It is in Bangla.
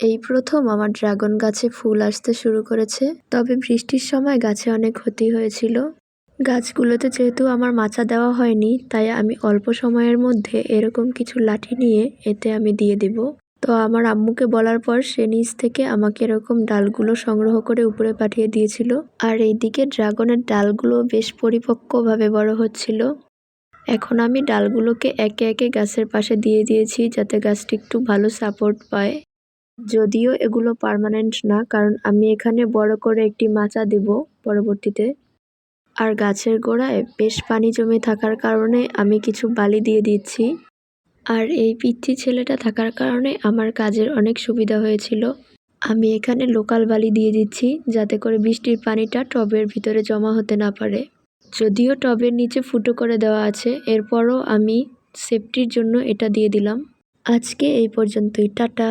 এই প্রথম আমার ড্রাগন গাছে ফুল আসতে শুরু করেছে। তবে বৃষ্টির সময় গাছে অনেক ক্ষতি হয়েছিল। গাছগুলোতে যেহেতু আমার মাচা দেওয়া হয়নি, তাই আমি অল্প সময়ের মধ্যে এরকম কিছু লাঠি নিয়ে এতে আমি দিয়ে দিব। তো আমার আম্মুকে বলার পর সে নিচ থেকে আমাকে এরকম ডালগুলো সংগ্রহ করে উপরে পাঠিয়ে দিয়েছিল। আর এইদিকে ড্রাগনের ডালগুলো বেশ পরিপক্কভাবে বড় হচ্ছিল। এখন আমি ডালগুলোকে একে একে গাছের পাশে দিয়ে দিয়েছি, যাতে গাছটি একটু ভালো সাপোর্ট পায়। যদিও এগুলো পার্মানেন্ট না, কারণ আমি এখানে বড় করে একটি মাচা দেব পরবর্তীতে। আর গাছের গোড়ায় বেশ পানি জমে থাকার কারণে আমি কিছু বালি দিয়ে দিচ্ছি। আর এই পিচ্চি ছেলেটা থাকার কারণে আমার কাজের অনেক সুবিধা হয়েছিল। আমি এখানে লোকাল বালি দিয়ে দিচ্ছি, যাতে করে বৃষ্টির পানিটা টবের ভিতরে জমা হতে না পারে। যদিও টবের নিচে ফুটো করে দেওয়া আছে, এরপরও আমি সেফটির জন্য এটা দিয়ে দিলাম। আজকে এই পর্যন্তই, টাটা।